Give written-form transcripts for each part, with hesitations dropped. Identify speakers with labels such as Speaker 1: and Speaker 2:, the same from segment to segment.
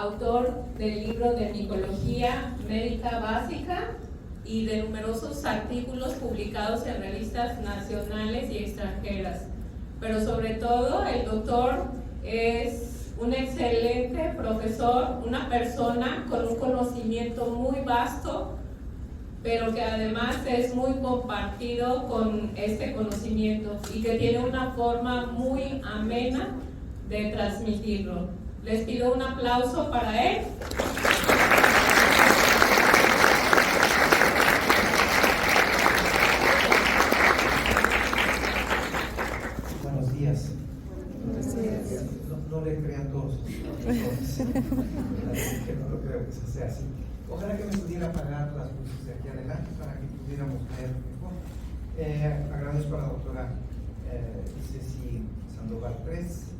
Speaker 1: autor del libro de micología médica básica y de numerosos artículos publicados en revistas nacionales y extranjeras. Pero sobre todo, el doctor es un excelente profesor, una persona con un conocimiento muy vasto, pero que además es muy compartido con este conocimiento y que tiene una forma muy amena de transmitirlo. Les pido un aplauso para él.
Speaker 2: Buenos días. No le crean todos. No lo creo que eso sea así. Ojalá que me pudiera apagar las luces de aquí adelante para que pudiéramos ver mejor. Agradezco a la doctora Ceci Sandoval Press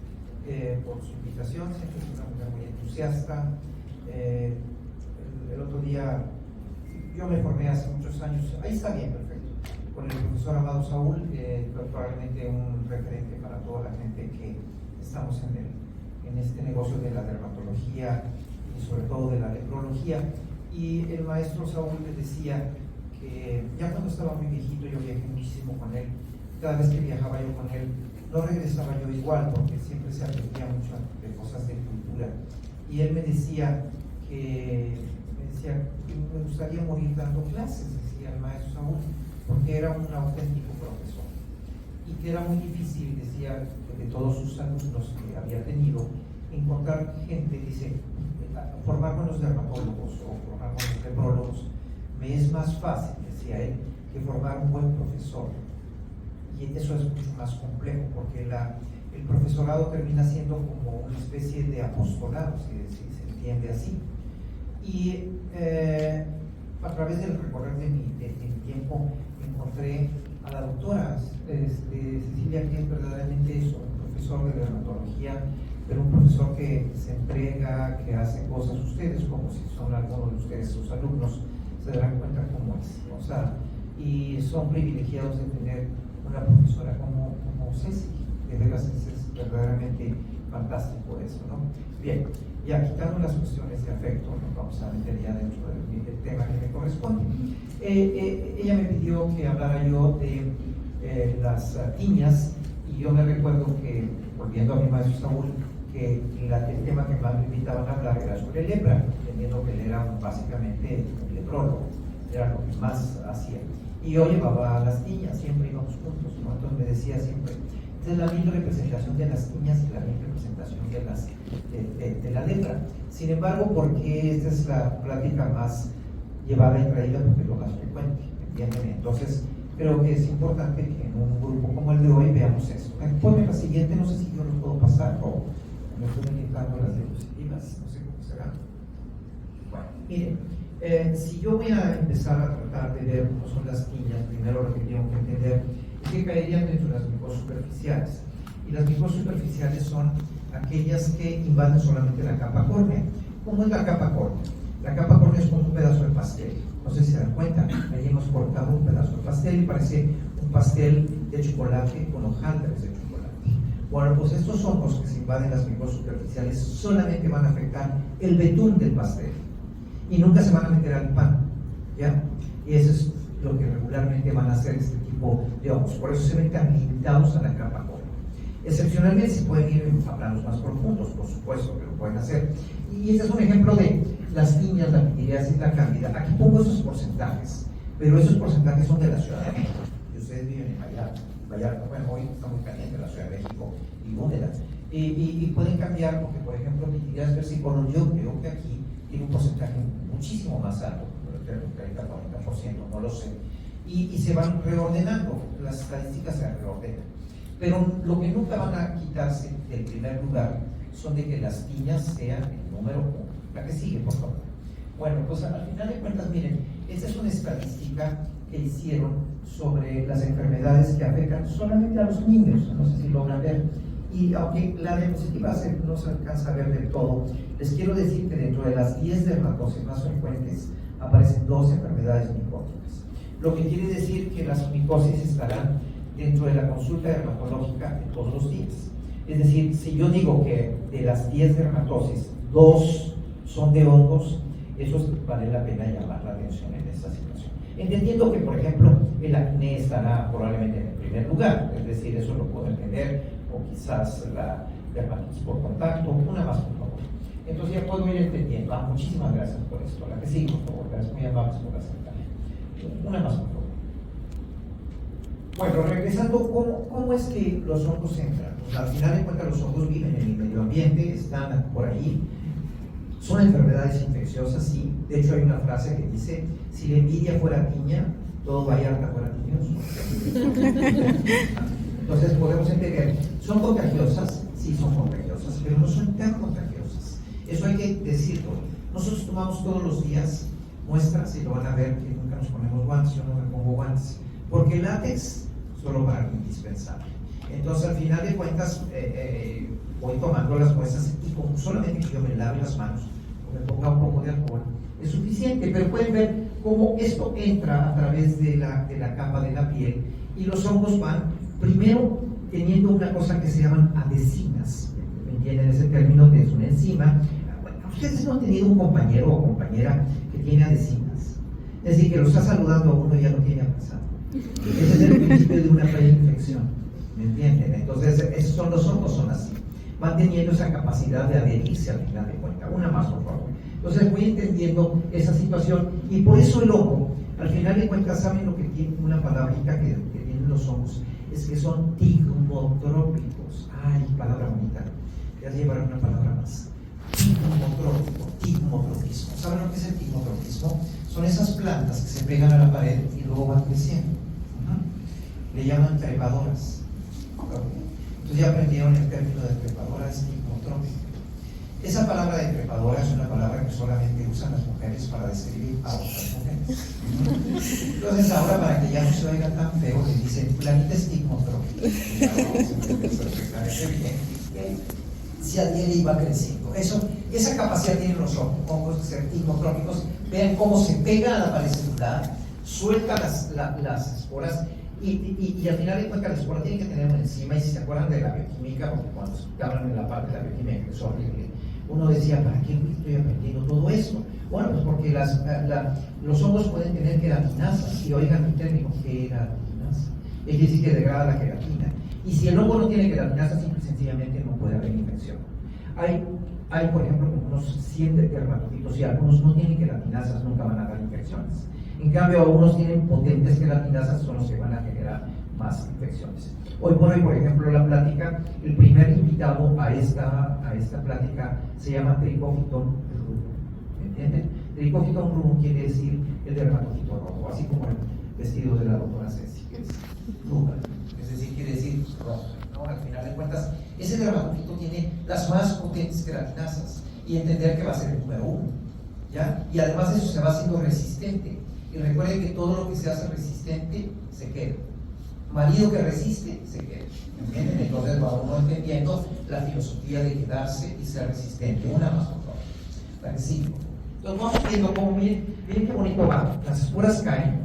Speaker 2: por su invitación. Siempre es una mujer muy entusiasta. El otro día, yo me formé hace muchos años, ahí está bien, perfecto, con el profesor Amado Saúl, probablemente un referente para toda la gente que estamos en este negocio de la dermatología y sobre todo de la nefrología. Y el maestro Saúl me decía que ya cuando estaba muy viejito, yo viajé muchísimo con él. Cada vez que viajaba yo con él, no regresaba yo igual, porque siempre se aprendía mucho de cosas de cultura. Y él me decía que me gustaría morir dando clases, decía el maestro Saúl, porque era un auténtico profesor. Y que era muy difícil, decía, de todos sus alumnos que había tenido, encontrar gente, dice, formar con los dermatólogos o formar con los nefrólogos me es más fácil, decía él, que formar un buen profesor. Y eso es mucho más complejo, porque el profesorado termina siendo como una especie de apostolado, si se entiende así. Y a través del recorrer de mi tiempo encontré a la doctora Cecilia, que es verdaderamente eso, un profesor de dermatología, pero un profesor que se entrega, que hace cosas. Ustedes, como si son algunos de ustedes sus alumnos, se darán cuenta cómo es, o sea, y son privilegiados de tener una profesora como Ceci. De veras es verdaderamente fantástico eso, ¿no? Bien, ya quitando las cuestiones de afecto, nos vamos a meter ya dentro del tema que me corresponde. Ella me pidió que hablara yo de las tiñas, y yo me recuerdo que, volviendo a mi maestro Saúl, que el tema que más me invitaban a hablar era sobre lepra, entendiendo que él era básicamente un leprólogo, era lo que más hacía. Y yo llevaba a las tiñas, siempre íbamos juntos, ¿no? Entonces me decía siempre, esta es la misma representación de las tiñas y la misma representación de la lepra. Sin embargo, porque esta es la plática más llevada y traída, porque es lo más frecuente, ¿entienden? Entonces, creo que es importante que en un grupo como el de hoy veamos esto. Ponme la siguiente, no sé si yo lo puedo pasar o me estoy quitando las diapositivas, no sé cómo será. Bueno, miren, si yo voy a empezar a tratar de ver cómo son las tiñas, primero lo que tengo que entender es que caerían dentro de las microsuperficiales. Y las microsuperficiales son aquellas que invaden solamente la capa córnea. ¿Cómo es la capa córnea? La capa córnea es como un pedazo de pastel. No sé si se dan cuenta, ahí hemos cortado un pedazo de pastel y parece un pastel de chocolate con hojaldres de chocolate. Bueno, pues estos hongos que se invaden las microsuperficiales solamente van a afectar el betún del pastel y nunca se van a meter al pan, ¿ya? Y eso es lo que regularmente van a hacer este tipo de hongos. Por eso se ven tan limitados a la capa córnea. Excepcionalmente se pueden ir a planos más profundos, por supuesto que lo pueden hacer. Y este es un ejemplo de las tiñas, la pitiriasis, la cándida. Aquí pongo esos porcentajes, pero esos porcentajes son de la Ciudad de México. Y ustedes viven en Vallarta, bueno, hoy está muy caliente la Ciudad de México y húmeda. Y pueden cambiar, porque por ejemplo, pitiriasis versicolor, yo creo que aquí tiene un porcentaje muchísimo más alto, 30-40%, no lo sé. Y se van reordenando, las estadísticas se reordenan. Pero lo que nunca van a quitarse del primer lugar son de que las tiñas sean el número 1. La que sigue, por favor. Bueno, pues al final de cuentas, miren, esta es una estadística que hicieron sobre las enfermedades que afectan solamente a los niños, no sé si logran ver. Y aunque la diapositiva no se alcanza a ver del todo, les quiero decir que dentro de las 10 dermatosis más frecuentes aparecen 2 enfermedades micóticas. Lo que quiere decir que las micosis estarán dentro de la consulta dermatológica de todos los días. Es decir, si yo digo que de las 10 dermatosis, 2 son de hongos, eso vale la pena llamar la atención en esta situación. Entendiendo que, por ejemplo, el acné estará probablemente en el primer lugar, es decir, eso lo puedo entender, o quizás la dermatitis por contacto, una más, por favor. Entonces ya puedo ir entendiendo. Muchísimas gracias por esto. La que sí, por favor, gracias, muy amables por aceptarme. Una más, por favor. Bueno, regresando, ¿cómo es que los hongos entran? Pues, al final de cuentas, los hongos viven en el medio ambiente, están por ahí. Son enfermedades infecciosas, sí. De hecho, hay una frase que dice: si la envidia fuera tiña, todo Vallarta fuera tiñoso. Entonces podemos entender, ¿son contagiosas? Sí, son contagiosas, pero no son tan contagiosas. Eso hay que decirlo. Nosotros tomamos todos los días muestras y lo van a ver que nunca nos ponemos guantes, yo no me pongo guantes, porque el látex solo para lo indispensable. Entonces, al final de cuentas, voy tomando las muestras y como solamente que yo me lave las manos o me ponga un poco de alcohol, es suficiente. Pero pueden ver cómo esto entra a través de la capa de la piel y los hongos van primero teniendo una cosa que se llaman adhesinas. ¿Me entienden ese término? Que es una enzima. Bueno, ustedes no han tenido un compañero o compañera que tiene adhesinas. Es decir, que lo está saludando a uno y ya no tiene avanzado. Ese es el principio de una preinfección. ¿Me entienden? Entonces, esos son los hongos, son así. Van teniendo esa capacidad de adherirse al final de cuentas. Una más, por favor. Entonces, voy entendiendo esa situación y por eso el hongo, al final de cuentas, ¿saben lo que tiene una palabrita que tienen los hongos? Es que son tigmotrópicos. Ay, palabra bonita. Ya llevaré una palabra más. Tigmotropismo. ¿Saben lo que es el tigmotropismo? Son esas plantas que se pegan a la pared y luego van creciendo. Le llaman trepadoras. Entonces ya aprendieron el término de trepadora, es tigmotrópico. Esa palabra de trepadora es una palabra que solamente usan las mujeres para describir a otras mujeres. Entonces ahora, para que ya no se oiga tan feo, le dicen planita es tigmotrópico. Se adhiere y va creciendo. Esa capacidad tienen los hongos de ser tigmotrópicos. Vean cómo se pega a la pared celular, suelta las esporas y al final de cuentas la espora tiene que tener una enzima. Y si se acuerdan de la bioquímica, porque cuando hablan en la parte de la bioquímica, que es horrible, uno decía, ¿para qué estoy aprendiendo todo esto? Bueno, pues porque los hongos pueden tener queratinasas. Y oigan mi término, queratinasa. Es decir, que degrada la queratina. Y si el hongo no tiene queratinasa, simple y sencillamente no puede haber infección. Hay, por ejemplo, como unos 100 dermatofitos y algunos no tienen queratinasas, nunca van a dar infecciones. En cambio, algunos tienen potentes queratinasas, son los que van a generar más infecciones. Hoy por hoy, por ejemplo, la plática, el primer invitado a esta plática se llama Trichophyton rubrum. ¿Me entienden? Trichophyton rubrum quiere decir el dermatofito rojo, así como el vestido de la doctora Ceci, que es rubrum. Es decir, quiere decir rojo, ¿no? Al final de cuentas, ese dermatofito tiene las más potentes queratinasas y entender que va a ser el número 1, ¿ya? Y además de eso se va haciendo resistente. Y recuerden que todo lo que se hace resistente se queda. Marido que resiste, se queda. ¿Entienden? Entonces va uno entendiendo la filosofía de quedarse y ser resistente. Una más, por favor. La que sigue. Entonces vamos viendo cómo, miren qué bonito va. Las esporas caen,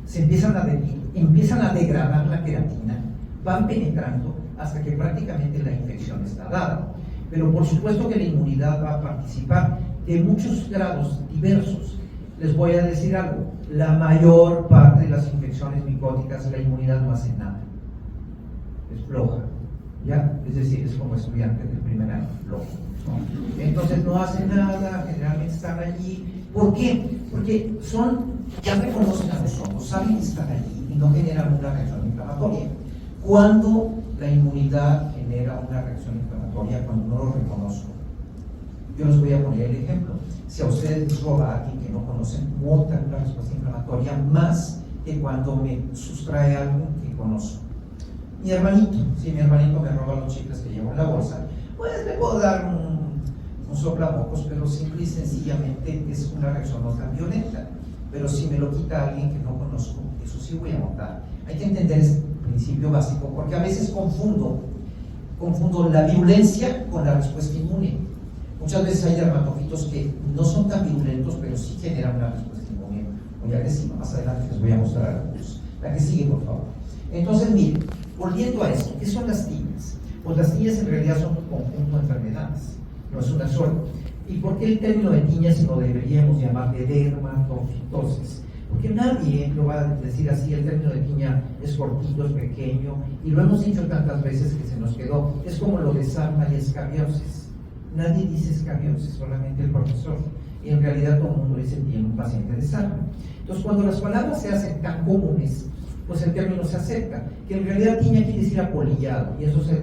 Speaker 2: se empiezan a degradar la queratina, van penetrando hasta que prácticamente la infección está dada. Pero por supuesto que la inmunidad va a participar de muchos grados diversos. Les voy a decir algo, la mayor parte de las infecciones micóticas, la inmunidad no hace nada, es floja, ¿ya? Es decir, es como estudiantes del primer año, flojo, ¿no? Entonces no hacen nada, generalmente están allí. ¿Por qué? Porque ya reconocen a los hongos, saben que están allí y no generan una reacción inflamatoria. ¿Cuándo la inmunidad genera una reacción inflamatoria? Cuando no lo reconozco. Yo les voy a poner el ejemplo. Si a ustedes les roba a alguien que no conocen, montan una respuesta inflamatoria más que cuando me sustrae algo que conozco. Mi hermanito, si mi hermanito me roba los chicles que llevo en la bolsa, pues le puedo dar un soplamocos, pero simple y sencillamente es una reacción no tan violenta. Pero si me lo quita alguien que no conozco, eso sí voy a notar. Hay que entender ese principio básico, porque a veces confundo la virulencia con la respuesta inmune. Muchas veces hay dermatofitos que no son tan virulentos, pero sí generan una respuesta inmune muy agresiva. Más adelante les voy a mostrar algunos. La que sigue, por favor. Entonces, miren, volviendo a esto, ¿qué son las tiñas? Pues las tiñas en realidad son un conjunto de enfermedades, no es una sola. ¿Y por qué el término de tiña si lo deberíamos llamar de dermatofitosis? Porque nadie lo va a decir así, el término de tiña es cortito, es pequeño, y lo hemos dicho tantas veces que se nos quedó. Es como lo de sarna y escabiosis. Nadie dice escabiosis, solamente el profesor. Y en realidad todo el mundo dice tiene un paciente de sarna. Entonces, cuando las palabras se hacen tan comunes, pues el término se acerca. Que en realidad tiña quiere decir apolillado, y eso se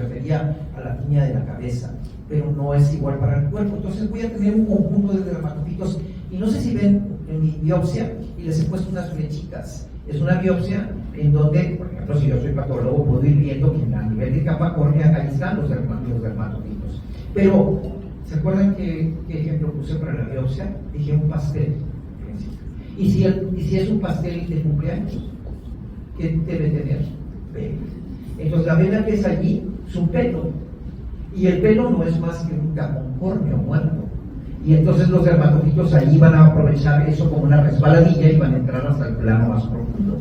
Speaker 2: refería a la tiña de la cabeza, pero no es igual para el cuerpo. Entonces voy a tener un conjunto de dermatofitos, y no sé si ven en mi biopsia, y les he puesto unas flechitas. Es una biopsia en donde, por ejemplo, si yo soy patólogo, puedo ir viendo que a nivel de capa córnea ahí están los dermatofitos. Pero, ¿se acuerdan qué ejemplo puse para la biopsia? Dije un pastel. ¿Y si es un pastel de cumpleaños? ¿Qué debe tener? Vena. Entonces la vena que es allí es un pelo. Y el pelo no es más que un capón córneo muerto. Y entonces los dermatofitos allí van a aprovechar eso como una resbaladilla y van a entrar hasta el plano más profundo.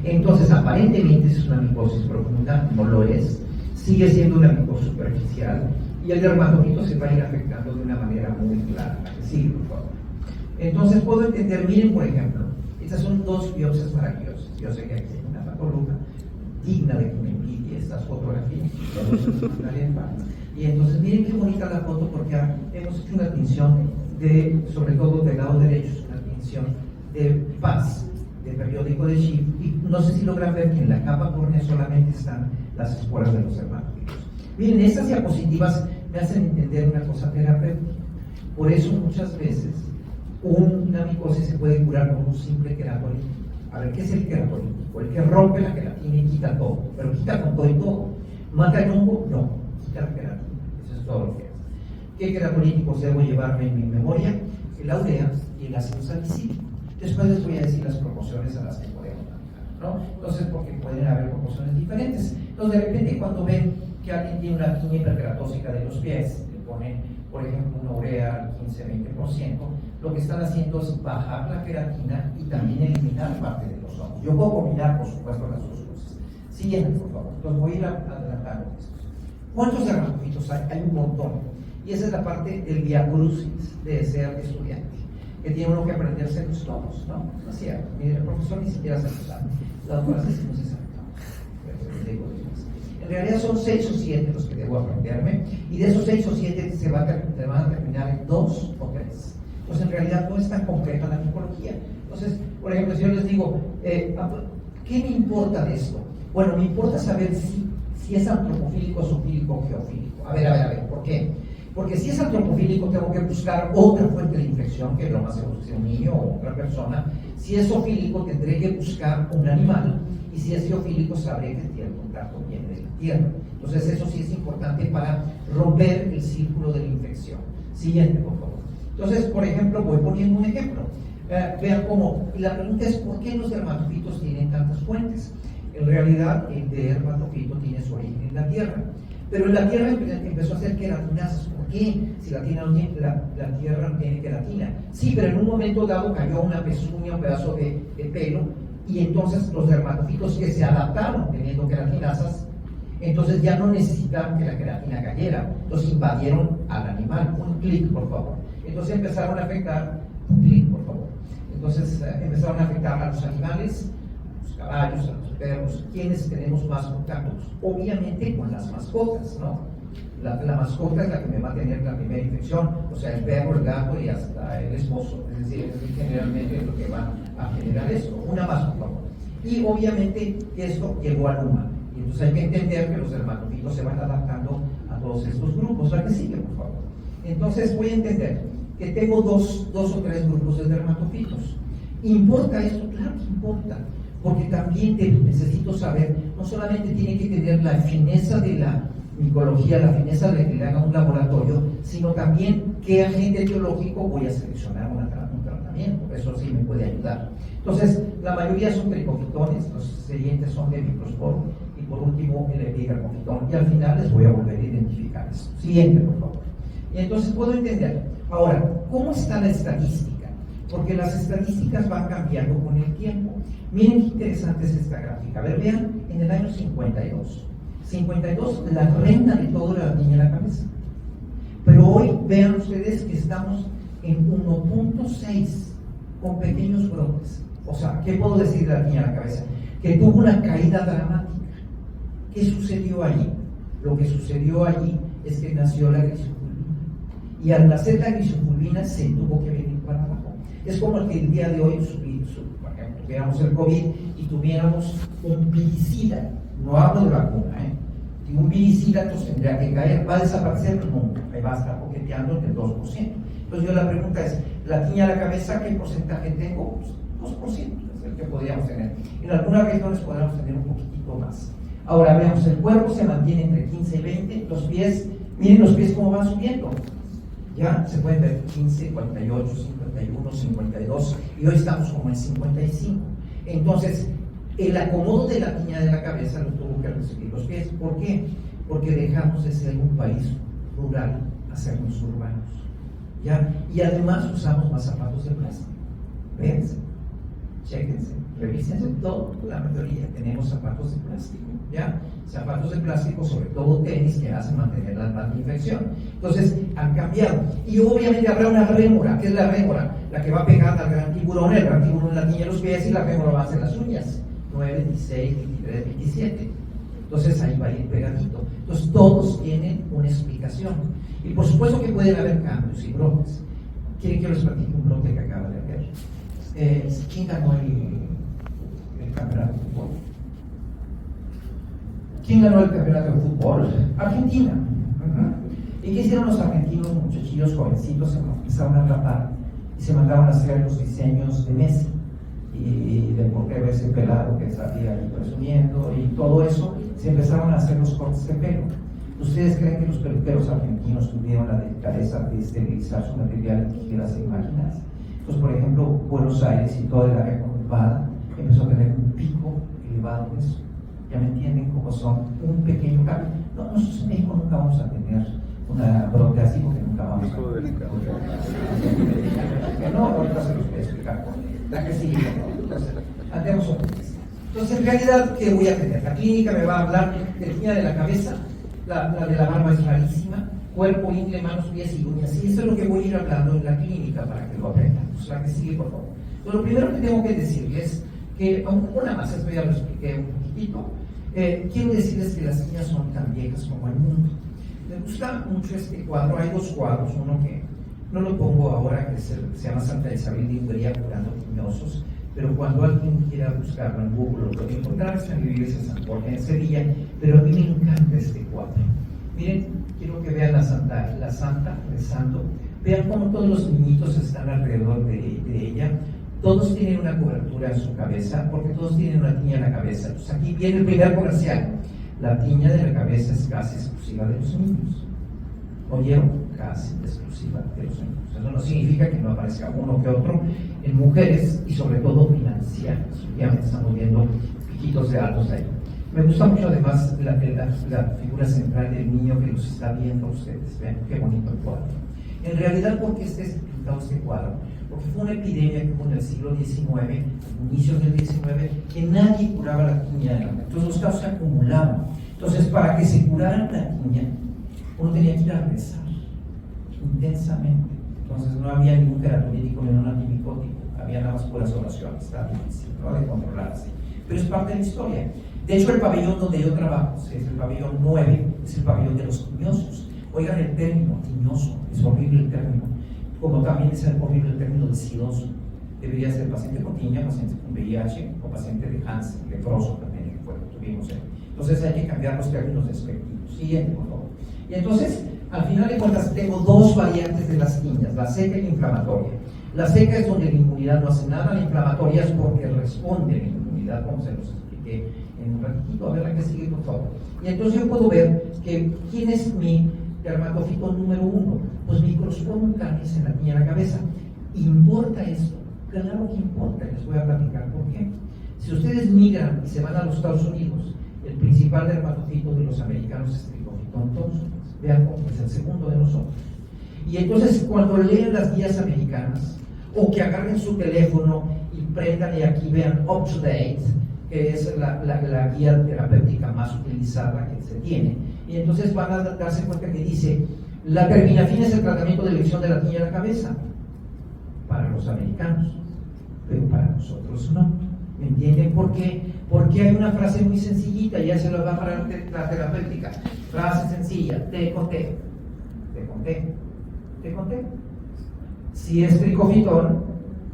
Speaker 2: Entonces aparentemente es una micosis profunda, no lo es. Sigue siendo una micosis superficial. Y el dermatofito se va a ir afectando de una manera muy clara. Sigue, por favor. Entonces puedo entender, miren por ejemplo, estas son dos biopsias maravillosas. Yo sé que aquí hay una patóloga digna de que me envidie estas fotografías. Y entonces miren qué bonita la foto, porque hemos hecho una tinción sobre todo del lado derecho, una tinción de paz, de periódico de Schiff, y no sé si logran ver que en la capa córnea solamente están las esporas de los dermatofitos. Miren, estas diapositivas me hacen entender una cosa terapéutica. Por eso muchas veces una micosis se puede curar con un simple queracolítico. A ver, ¿qué es el queracolítico? El que rompe la queratina y quita todo, pero quita con todo y todo. ¿Mata el hongo? No, quita la queratina. Eso es todo lo que hace. ¿Qué queracolíticos debo llevarme en mi memoria? El urea y el ácido salicílico. Después les voy a decir las proporciones a las que podemos manejar, ¿no? Entonces, porque pueden haber proporciones diferentes. Entonces, de repente, cuando ven que alguien tiene una tiña hiperqueratósica de los pies, le ponen, por ejemplo, una urea al 15-20%, lo que están haciendo es bajar la queratina y también eliminar parte de los hongos. Yo puedo combinar, por supuesto, las dos cosas. Siguiente, por favor. Entonces, voy a ir adelantando estos. ¿Cuántos dermatofitos hay? Hay un montón. Y esa es la parte del viacrucis de ser estudiante, que tiene uno que aprenderse los todos, ¿no? No es cierto. Mire, el profesor ni siquiera se sabe. Las otras veces no se sabe. En realidad son 6 o 7 los que debo aprenderme, y de esos 6 o 7 se van a terminar en 2 o 3. Entonces, en realidad no es tan compleja la micología. Entonces, por ejemplo, si yo les digo, ¿qué me importa de esto? Bueno, me importa saber si es antropofílico, zoofílico o geofílico. A ver, ¿por qué? Porque si es antropofílico tengo que buscar otra fuente de infección, que lo más seguro sea un niño o otra persona. Si es zoofílico tendré que buscar un animal, y si es geofílico sabré que el contacto viene de la tierra. Entonces eso sí es importante para romper el círculo de la infección. Siguiente, por favor. Entonces, por ejemplo, voy poniendo un ejemplo. Vean cómo, y la pregunta es, ¿por qué los dermatofitos tienen tantas fuentes? En realidad, el dermatofito tiene su origen en la tierra. Pero en la tierra empezó a hacer queratinasas. ¿Por qué? Si la tierra no tiene queratina. Sí, pero en un momento dado cayó una pezuña, un pedazo de pelo, y entonces los dermatofitos que se adaptaron teniendo queratinasas, entonces ya no necesitaban que la queratina cayera. Entonces invadieron al animal. Un clic, por favor. Entonces empezaron a afectar, un clic, por favor. Entonces empezaron a afectar a los animales, a los caballos, a los perros. ¿Quiénes tenemos más contactos? Obviamente con las mascotas, ¿no? La mascota es la que me va a tener la primera infección, o sea, el perro, el gato y hasta el esposo. Es decir, generalmente es lo que va a generar esto. Una más, por favor. Y obviamente esto llegó al humano. Y entonces hay que entender que los dermatofitos se van adaptando a todos estos grupos. La que sigue, por favor. Entonces voy a entender que tengo dos o tres grupos de dermatofitos. ¿Importa esto? Claro que importa. Porque también necesito saber, no solamente tiene que tener la fineza de la micología, la fineza de que le haga un laboratorio, sino también qué agente biológico voy a seleccionar un tratamiento. Eso sí me puede ayudar. Entonces, la mayoría son tricofitones, los siguientes son de microsporo, y por último el epigrafofitón, y al final les voy a volver a identificar esto. Siguiente, por favor. Y entonces puedo entender. Ahora, ¿cómo está la estadística? Porque las estadísticas van cambiando con el tiempo. Miren qué interesante es esta gráfica. A ver, vean, en el año 52, la reina de todo era la niña en la cabeza. Pero Pero hoy vean ustedes que estamos en 1.6 con pequeños brotes. O sea, ¿qué puedo decir de la tiña de la cabeza? Que tuvo una caída dramática. ¿Qué sucedió allí? Lo que sucedió allí es que nació la grisofulvina. Y al nacer la grisofulvina se tuvo que venir para abajo. Es como que el día de hoy por ejemplo, tuviéramos el COVID y tuviéramos un viricida. No hablo de vacuna, Si un viricida entonces tendría que caer, ¿va a desaparecer? No, ahí va a estar coqueteando entre el 2%. Entonces yo la pregunta es, la tiña de la cabeza, ¿qué porcentaje tengo? Pues 2%, es el que podríamos tener. En algunas regiones podríamos tener un poquitito más. Ahora veamos, el cuerpo se mantiene entre 15 y 20, los pies, miren los pies cómo van subiendo. Ya se pueden ver 15, 48, 51, 52 y hoy estamos como en 55. Entonces, el acomodo de la tiña de la cabeza lo tuvo que recibir los pies. ¿Por qué? Porque dejamos de ser un país rural a sernos urbanos. ¿Ya? Y además usamos más zapatos de plástico. Véanse, chéquense, revísense todo, la mayoría tenemos zapatos de plástico. ¿Ya? Zapatos de plástico, sobre todo tenis, que hacen mantener la infección. Entonces, han cambiado. Y obviamente habrá una rémora. ¿Qué es la rémora? La que va pegada al gran tiburón. El gran tiburón la tiñe los pies y la rémora va a hacer las uñas. 9, 16, 23, 27. Entonces ahí va a ir pegadito. Entonces todos tienen una explicación. Y por supuesto que pueden haber cambios y brotes. ¿Quieren que les platique un brote que acaba de haber? ¿Quién ganó el campeonato de fútbol? ¿Quién ganó el campeonato de fútbol? Argentina. ¿Y qué hicieron los argentinos, muchachillos jovencitos? Se empezaron a atrapar y se mandaron a hacer los diseños de Messi y del portero ese pelado que salía ahí presumiendo y todo eso. Se empezaron a hacer los cortes de pelo. ¿Ustedes creen que los peluqueros argentinos tuvieron la delicadeza de esterilizar su material en tijeras e máquinas? Pues, por ejemplo, Buenos Aires y toda el área conurbada empezó a tener un pico elevado de eso. Ya me entienden cómo son un pequeño cambio. No, nosotros en México nunca vamos a tener una brote así porque nunca vamos a tener. No, ahorita se los voy a explicar. La que sigue. Entonces, andemos un poco. Entonces, en realidad, ¿qué voy a tener? La clínica me va a hablar de tiña de la cabeza, la de la barba es rarísima, cuerpo, ingle, manos, pies y uñas. Y eso es lo que voy a ir hablando en la clínica para que lo aprendan. Pues la que sigue, por favor. Entonces, lo primero que tengo que decirles, que una más, esto ya lo expliqué un poquitito, quiero decirles que las tiñas son tan viejas como el mundo. Me gusta mucho este cuadro, hay dos cuadros, uno que no lo pongo ahora, que se llama Santa Isabel de Hungría curando tiñosos, pero cuando alguien quiera buscarlo en Google lo puede encontrar. Está en la iglesia de San Jorge en Sevilla, pero a mí me encanta este cuadro. Miren, quiero que vean la santa rezando, vean cómo todos los niñitos están alrededor de ella, todos tienen una cobertura en su cabeza, porque todos tienen una tiña en la cabeza. Entonces aquí viene el primer comercial, la tiña de la cabeza es casi exclusiva de los niños. ¿Oyeron? Casi exclusiva de los niños. Eso no significa que no aparezca uno que otro en mujeres y sobre todo en ancianos. Ya estamos viendo piquitos de datos ahí. Me gusta mucho además la figura central del niño que los está viendo ustedes. Vean qué bonito el cuadro. En realidad, ¿por qué está pintado este cuadro? Porque fue una epidemia que hubo en el siglo XIX, inicios del XIX, que nadie curaba la tiña de la cabeza. Entonces los casos se acumulaban. Entonces, para que se curara la tiña, uno tenía que ir a rezar intensamente. Entonces no había ningún terapéutico ni un antimicótico, había nada más puras oraciones, está difícil, ¿no?, de controlarse. Pero es parte de la historia. De hecho, el pabellón donde yo trabajo, es el pabellón 9, es el pabellón de los tiñosos. Oigan el término, tiñoso, es horrible el término, como también es horrible el término decidoso. Debería ser paciente con tiña, paciente con VIH o paciente de Hansen, leproso también, que fue lo que tuvimos ahí. Entonces hay que cambiar los términos despectivos. Siguiente, por favor. Y entonces, al final de cuentas, tengo dos variantes de las tiñas, la seca y la inflamatoria. La seca es donde la inmunidad no hace nada, la inflamatoria es porque responde a la inmunidad, como se los expliqué en un ratito. A ver la que sigue, por favor. Y entonces yo puedo ver que quién es mi dermatofito número 1. Pues Microsporum canis en la tiña de la cabeza. ¿Importa esto? Claro que importa, les voy a platicar por qué. Si ustedes migran y se van a los Estados Unidos, el principal dermatofito de los americanos es Trichophyton thomson. Vean cómo es el segundo de nosotros. Y entonces, cuando leen las guías americanas, o que agarren su teléfono y prendan y aquí vean Up to Date, que es la guía terapéutica más utilizada que se tiene, y entonces van a darse cuenta que dice La terminafina es el tratamiento de elección de la tiña de la cabeza para los americanos, pero para nosotros no. ¿Me entienden por qué? Porque hay una frase muy sencillita, ya se la va para la terapéutica. Frase sencilla: te conté. Si es tricofitón,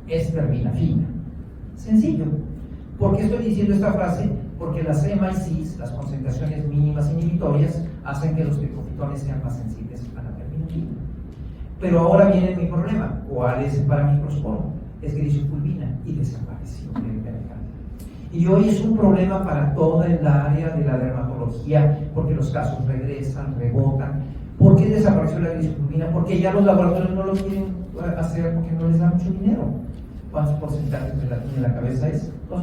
Speaker 2: es terminafina. Sencillo. ¿Por qué estoy diciendo esta frase? Porque las MICs, las concentraciones mínimas inhibitorias, hacen que los tricofitones sean más sensibles a la terminafina. Pero ahora viene mi problema. ¿Cuál es para microsporum? Es grisopulvina y desapareció. Y hoy es un problema para toda el área de la dermatología, porque los casos regresan, rebotan. ¿Por qué desapareció la grisopulvina? Porque ya los laboratorios no lo quieren hacer porque no les da mucho dinero. ¿Cuántos porcentajes de la tiña en la cabeza es? 2%.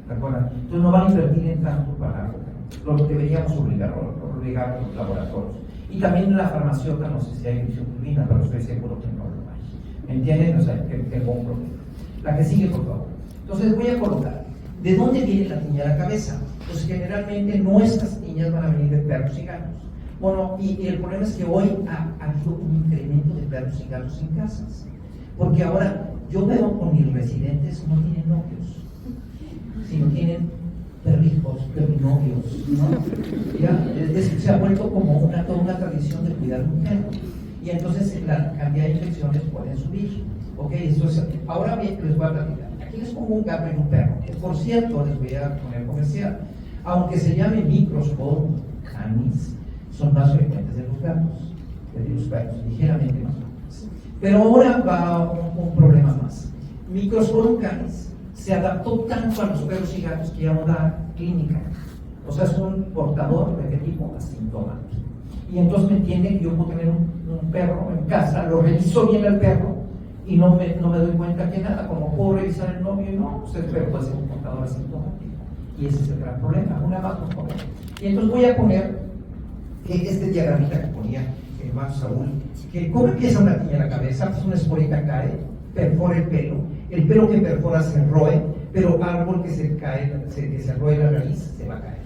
Speaker 2: ¿De acuerdo? Entonces no van a invertir en tanto para algo. Lo deberíamos obligar a los laboratorios. Y también la farmacéutica, no sé si hay grisopulvina, pero estoy seguro que no lo hay. ¿Me entienden? O sea, que tengo un problema. La que sigue, por favor. Entonces voy a colocar. ¿De dónde viene la tiña de la cabeza? Pues generalmente nuestras tiñas van a venir de perros y gatos. Bueno, y el problema es que hoy ha habido un incremento de perros y gatos en casas. Porque ahora yo veo con mis residentes no tienen novios, sino tienen perrijos, perrinovios, ¿no? Ya, se ha vuelto como toda una tradición de cuidar un perro. Y entonces la cantidad de infecciones pueden subir. Ok, ahora bien, les voy a platicar. Aquí les pongo un gato y un perro. Por cierto, les voy a poner comercial. Aunque se llame Microsporum canis, son más frecuentes de los gatos que de los perros, ligeramente más frecuentes. Pero ahora va un problema más. Microsporum canis se adaptó tanto a los perros y gatos que ya no da clínica. O sea, es un portador de tipo asintomático. Y entonces me entienden que yo puedo tener un perro en casa, lo reviso bien al perro y no me doy cuenta que nada, como puedo revisar el novio y no, pues el perro puede ser un portador asintomático. Y ese es el gran problema. Una más, por favor. Y entonces voy a poner este diagramita que ponía el hermano Saúl, que cómo empieza una tiña en la cabeza, pues una esporita cae, perfora el pelo que perfora se roe, pero árbol que se cae, que se roe la raíz, se va a caer.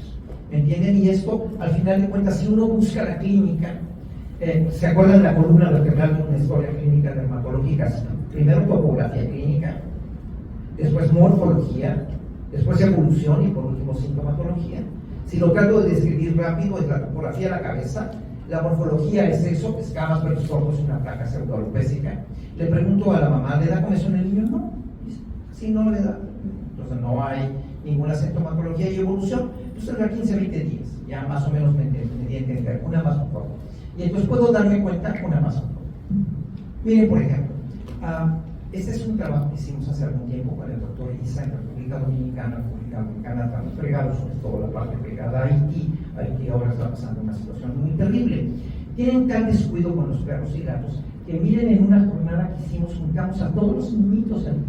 Speaker 2: ¿Me entienden? Y esto, al final de cuentas, si uno busca la clínica, ¿se acuerdan de la columna vertebral de una historia clínica dermatológica? Primero topografía clínica, después morfología, después evolución y por último sintomatología. Si lo trato de describir rápido, es la topografía de la cabeza, la morfología es eso, escamas, pelos cortos, una placa pseudoalopésica. Le pregunto a la mamá, ¿le da comezón el niño? No. Si no le da, entonces no hay ninguna sintomatología y evolución. Entonces a 15, 20 días, ya más o menos me di a entender. Una más, por favor. Y entonces puedo darme cuenta, una más, por favor. Miren, por ejemplo, este es un trabajo que hicimos hace algún tiempo con el doctor Isa en República Dominicana, estamos fregados, sobre todo la parte pegada a Haití. Haití ahora está pasando una situación muy terrible. Tienen tal descuido con los perros y gatos que miren, en una jornada que hicimos, juntamos a todos los niñitos allí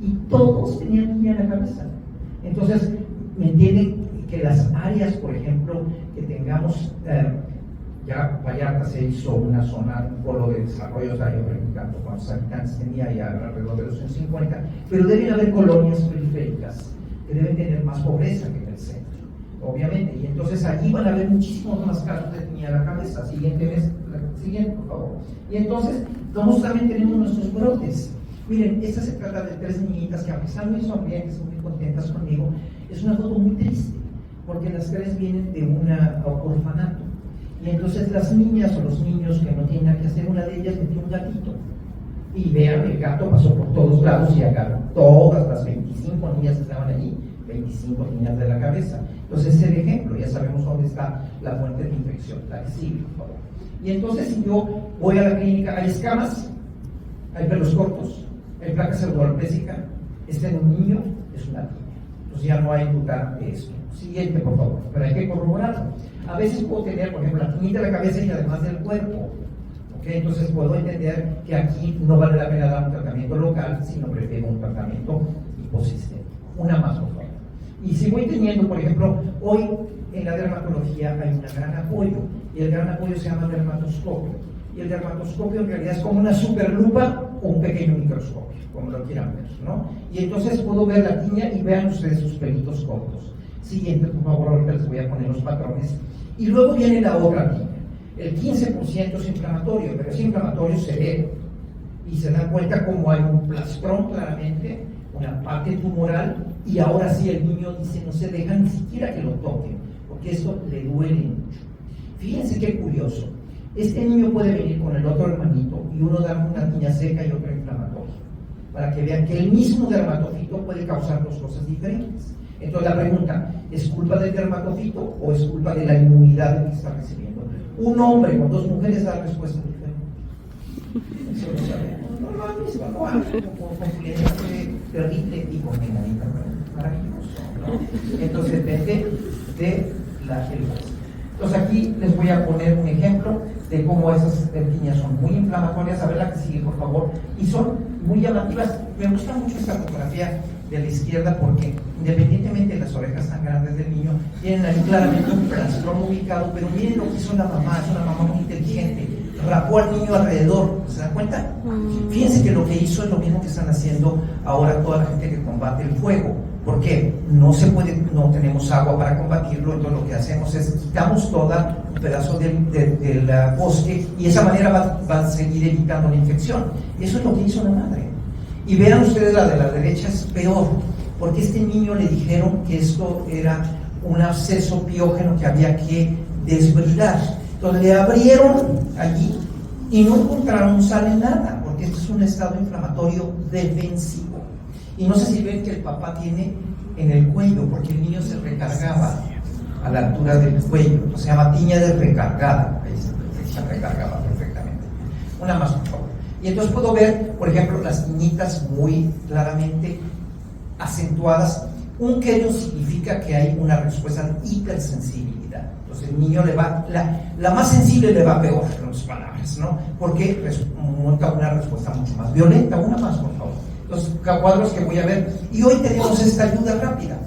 Speaker 2: y todos tenían tiña en la cabeza. Entonces, ¿me entienden? Que las áreas, por ejemplo, que tengamos, ya Vallarta se hizo una zona, un polo de desarrollo, o sea, yo preguntando cuántos habitantes tenía, ya alrededor de los 150, pero deben haber colonias periféricas que deben tener más pobreza que en el centro, obviamente, y entonces allí van a haber muchísimos más casos de tiña en la cabeza. Siguiente, por favor. Y entonces, nosotros también tenemos nuestros brotes. Miren, esta se trata de 3 niñitas que, aunque están muy sonrientes, muy contentas conmigo, es una foto muy triste, porque las 3 vienen de un orfanato. Y entonces las niñas o los niños que no tienen nada que hacer, una de ellas metió un gatito. Y vean, el gato pasó por todos lados y agarró todas las 25 niñas que estaban allí, 25 niñas de la cabeza. Entonces ese es el ejemplo, ya sabemos dónde está la fuente de infección. La que sigue, por favor. Y entonces si yo voy a la clínica, hay escamas, hay pelos cortos, hay placa pseudoalopésica, en un niño es una tiña. Entonces ya no hay duda de esto. Siguiente, por favor, pero hay que corroborarlo. A veces puedo tener, por ejemplo, la tiñita de la cabeza y además del cuerpo. ¿Okay? Entonces puedo entender que aquí no vale la pena dar un tratamiento local, sino prefiero un tratamiento hiposistémico. Una más, por favor. Y si voy teniendo, por ejemplo, hoy en la dermatología hay un gran apoyo, y el gran apoyo se llama dermatoscopio. Y el dermatoscopio en realidad es como una superlupa o un pequeño microscopio, como lo quieran ver, ¿no? Y entonces puedo ver la tiña y vean ustedes sus pelitos cortos. Siguiente, por favor, ahorita les voy a poner los patrones. Y luego viene la otra tiña. El 15% es inflamatorio, pero es inflamatorio severo. Y se dan cuenta como hay un plastrón claramente, una parte tumoral, y ahora sí el niño dice no se deja ni siquiera que lo toquen, porque esto le duele mucho. Fíjense qué curioso. Este niño puede venir con el otro hermanito y uno da una tiña seca y otra inflamatoria, para que vean que el mismo dermatofito puede causar dos cosas diferentes. Entonces la pregunta, ¿es culpa del dermatofito o es culpa de la inmunidad que está recibiendo? Un hombre con dos mujeres da respuesta diferente. Eso lo sabemos. No lo han visto, no han visto con clientes terrible y con menganita, maravilloso, ¿no? Entonces depende de la hueso. Entonces aquí les voy a poner un ejemplo de cómo esas tiñas son muy inflamatorias. A ver la que sigue, por favor. Y son muy llamativas. Me gusta mucho esta fotografía de la izquierda porque independientemente de las orejas tan grandes del niño, tienen ahí claramente un plastrón ubicado, pero miren lo que hizo la mamá. Es una mamá muy inteligente. Rapó al niño alrededor, ¿se dan cuenta? Fíjense que lo que hizo es lo mismo que están haciendo ahora toda la gente que combate el fuego. ¿Por qué? No se puede, no tenemos agua para combatirlo, entonces lo que hacemos es quitamos toda un pedazo del bosque y de esa manera va a seguir evitando la infección. Eso es lo que hizo la madre. Y vean ustedes la de la derecha, es peor, porque a este niño le dijeron que esto era un absceso piógeno que había que desbridar. Entonces le abrieron allí y no encontraron sal en nada, porque esto es un estado inflamatorio defensivo. Y no sé si ven que el papá tiene en el cuello, porque el niño se recargaba a la altura del cuello. Entonces se llama tiña de recargada. Ahí se recargaba perfectamente. Una más, por favor. Y entonces puedo ver, por ejemplo, las tiñitas muy claramente acentuadas. Un querion significa que hay una respuesta de hipersensibilidad. Entonces el niño le va, la más sensible le va peor, en otras palabras, ¿no? Porque monta una respuesta mucho más violenta. Una más, por favor. Los cuadros que voy a ver. Y hoy tenemos esta ayuda rápida.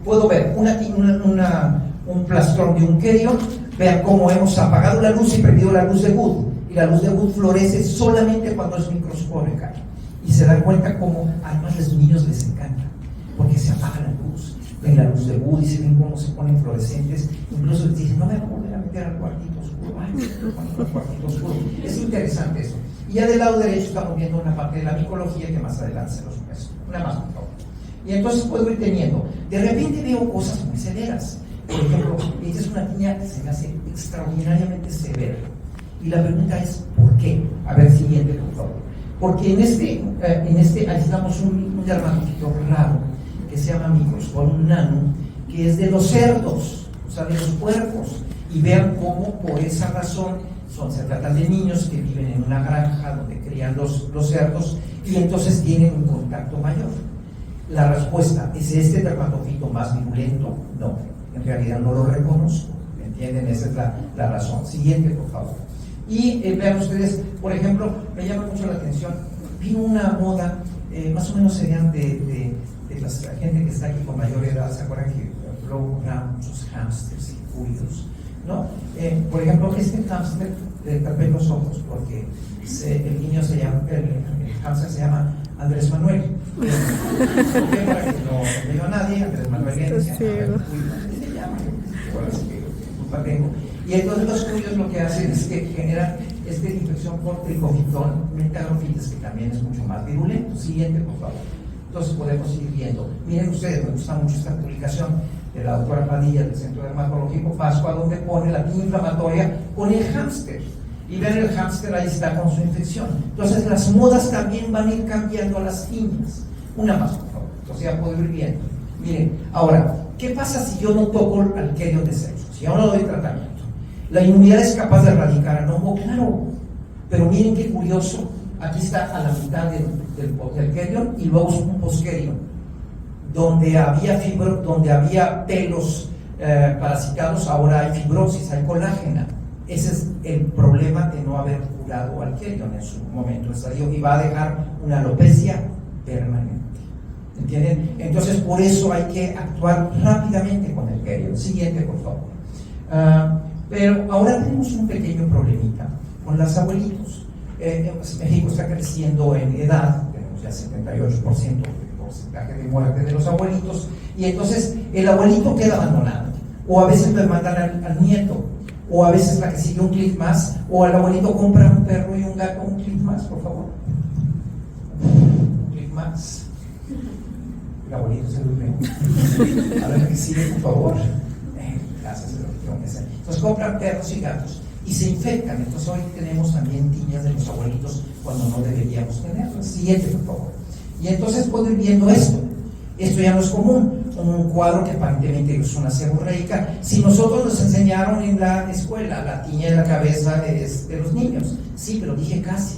Speaker 2: Puedo ver un plastrón de un querion. Vean cómo hemos apagado la luz y prendido la luz de Wood. Y la luz de Wood florece solamente cuando es microscópica. Y se dan cuenta cómo además a los niños les encanta, porque se apaga la luz. Ven la luz de Wood y se ven cómo se ponen fluorescentes. Incluso les dicen, no me voy a volver a meter al cuartito oscuro. Ay, al cuartito oscuro. Es interesante eso. Y ya del lado derecho estamos viendo una parte de la micología que más adelante se los muestro. Una más, por favor. Y entonces puedo ir teniendo. De repente veo cosas muy severas. Por ejemplo, esta es una tiña que se me hace extraordinariamente severa. Y la pregunta es, ¿por qué? A ver, siguiente, por favor. Porque en este aislamos un dermatofito raro que se llama Microsporum nano, que es de los cerdos, o sea, de los puercos. Y vean cómo por esa razón se tratan de niños que viven en una granja donde crían los cerdos y entonces tienen un contacto mayor. La respuesta, ¿es este dermatofito más virulento? No, en realidad no lo reconozco, ¿me entienden? Esa es la razón. Siguiente, por favor. Y vean ustedes, por ejemplo, me llama mucho la atención, vino una moda, más o menos serían de la gente que está aquí con mayor edad, ¿se acuerdan que luego compraban muchos hámsters y cuidos? ¿No? Por ejemplo, este hámster le tapé los ojos porque el niño se llama, el hámster se llama Andrés Manuel. ¿Por qué? Para que no veo a nadie, Andrés Manuel viene y se llama, culpa tengo. Y entonces los cuyos lo que hacen es que generan esta infección por tricofitón, metagrofitas, que también es mucho más virulento. Siguiente, por favor. Entonces podemos ir viendo. Miren ustedes, me gusta mucho esta publicación de la doctora Padilla del Centro Dermatológico Pascua, donde pone la tiña inflamatoria con el hámster. Y ven el hámster ahí está con su infección. Entonces las modas también van a ir cambiando a las tiñas. Una más, por favor. Entonces ya puedo ir viendo. Miren, ahora, ¿qué pasa si yo no toco al querion de sexo? Si yo no doy tratamiento. ¿La inmunidad es capaz de erradicar al hongo? Claro. Pero miren qué curioso. Aquí está a la mitad del querion y luego un posquerion, donde había donde había pelos parasitados, ahora hay fibrosis, hay colágena. Ese es el problema de no haber curado al querion en su momento estadio y va a dejar una alopecia permanente. ¿Entienden? Entonces por eso hay que actuar rápidamente con el querion. Siguiente, por favor. Pero ahora tenemos un pequeño problemita con los abuelitos. México está creciendo en edad, tenemos ya 78% de porcentaje de muerte de los abuelitos, y entonces el abuelito queda abandonado, o a veces le mandan al nieto. o a veces la que sigue un clic más, o al abuelito compra un perro y un gato, un clic más, por favor. Un clic más. El abuelito se durmió. A ver que sigue, por favor. Gracias, entonces compran perros y gatos y se infectan. Entonces hoy tenemos también tiñas de los abuelitos cuando no deberíamos tenerlas. Siguiente, por favor. Y entonces pueden ir viendo esto. Esto ya no es común. Un cuadro que aparentemente es una seborreica. Si nosotros nos enseñaron en la escuela la tiña en la cabeza es de los niños, sí, pero dije casi.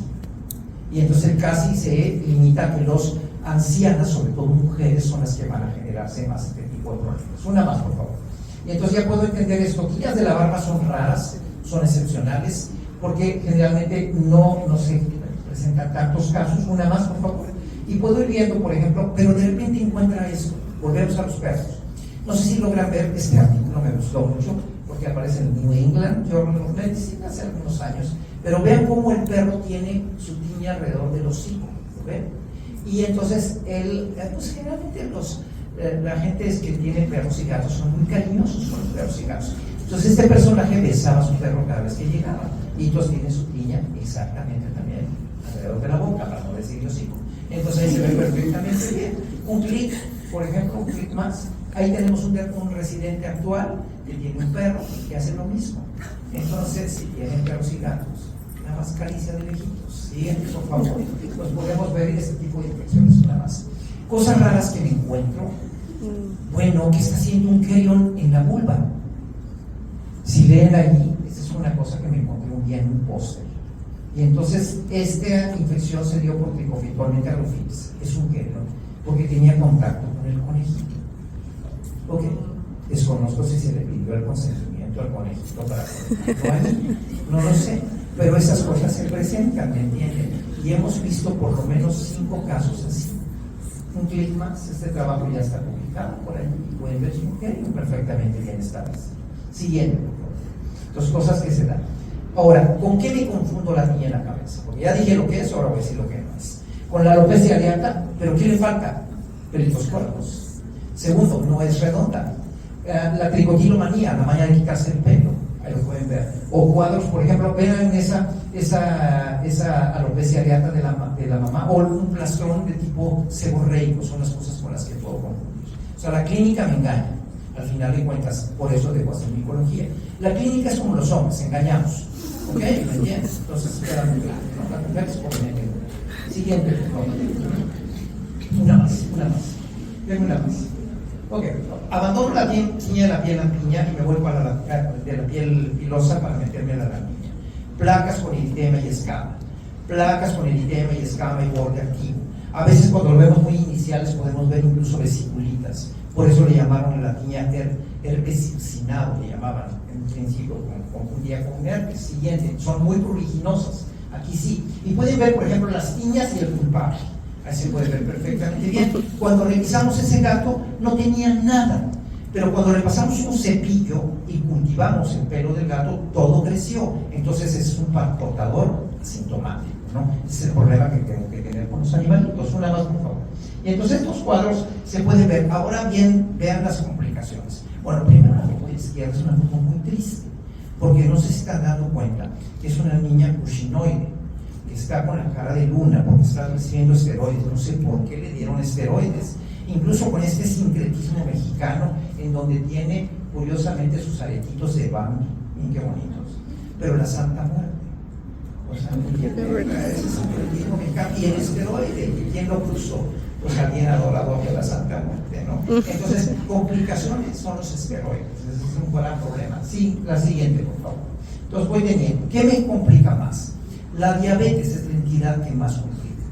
Speaker 2: Y entonces el casi se limita a que los ancianas, sobre todo mujeres, son las que van a generarse más este tipo de problemas. Una más, por favor. Y entonces ya puedo entender esto. Tiñas de la barba son raras, son excepcionales, porque generalmente no se presentan tantos casos. Una más, por favor. Y puedo ir viendo, por ejemplo, pero de repente encuentra esto. Volvemos a los perros. No sé si logran ver este artículo, me gustó mucho, porque aparece en el New England Journal of Medicine hace algunos años. Pero vean cómo el perro tiene su tiña alrededor del hocico, ¿lo ven? Y entonces, pues generalmente la gente que tiene perros y gatos son muy cariñosos con los perros y gatos. Entonces este personaje besaba a su perro cada vez que llegaba, y entonces tiene su tiña exactamente también alrededor de la boca, para no decir hocico. Entonces ahí se ve perfectamente bien. Un clic, por ejemplo, un clic más. Ahí tenemos un residente actual que tiene un perro que hace lo mismo. Entonces, si tienen perros y gatos, nada más caricia de lejitos. Siguiente, por favor. Pues podemos ver este tipo de infecciones nada más. Cosas raras que me encuentro. Bueno, que está haciendo un querión en la vulva. Si ven allí, esta es una cosa que me encontré un día en un póster. Y entonces, esta infección se dio por Trichofiton megarophytes. Es un querión, porque tenía contacto con el conejito. Ok, desconozco si se le pidió el consentimiento al conejito para ponerlo ahí. No lo sé, pero esas cosas se presentan, ¿me entienden? Y hemos visto por lo menos 5 casos así. Un clic más, este trabajo ya está publicado por ahí y pueden ver su querión perfectamente bien establecido. Siguiente, por favor. Entonces, cosas que se dan. Ahora, ¿con qué me confundo la tiña en la cabeza? Porque ya dije lo que es, ahora voy a decir lo que no es. Con la alopecia areata, ¿pero qué le falta? Pelitos cortos. Segundo, no es redonda. La tricotilomanía, la maña de quitarse el pelo, ahí lo pueden ver. O cuadros, por ejemplo, vean esa alopecia areata de la mamá, o un plastrón de tipo seborreico, son las cosas con las que puedo confundir. O sea, la clínica me engaña, al final de cuentas, por eso debo hacer micología. La clínica es como los hombres, engañamos. ¿Ok? ¿Me entiendes? Entonces, queda muy claro, ¿no? La mujer es obviamente. Siguiente, por favor. Una más. Denme una más. Ok, abandono la tiña de la piel lampiña y me vuelvo a de la piel pilosa para meterme a la lampiña. Placas con eritema y escama. Placas con eritema y escama y borde activo. A veces cuando lo vemos muy iniciales podemos ver incluso vesiculitas. Por eso le llamaron a la tiña herpes circinado, le llamaban en principio, confundía con herpes. Siguiente, son muy pruriginosas. Aquí sí. Y pueden ver, por ejemplo, las tiñas y el culpable. Ahí se puede ver perfectamente bien. Cuando revisamos ese gato no tenía nada, pero cuando le pasamos un cepillo y cultivamos el pelo del gato, todo creció. Entonces es un portador asintomático, ¿no? Ese es el problema que tengo que tener con los animalitos. Una más, por favor. Y entonces estos cuadros se pueden ver. Ahora bien, vean las complicaciones. Bueno, primero la foto izquierda es una foto muy triste, porque no sé si están dando cuenta que es una niña cushinoide, que está con la cara de luna porque está recibiendo esteroides. No sé por qué le dieron esteroides, incluso con este sincretismo mexicano en donde tiene curiosamente sus aretitos de Bambi, qué bonitos, pero la Santa Muerte, o sea, ese sincretismo mexicano y el esteroide, ¿quién lo puso? Pues alguien adorador de la Santa Muerte, ¿no? Entonces, complicaciones son los esteroides, ese es un gran problema. Sí, la siguiente, por favor. Entonces voy teniendo, ¿qué me complica más? La diabetes es la entidad que más complica.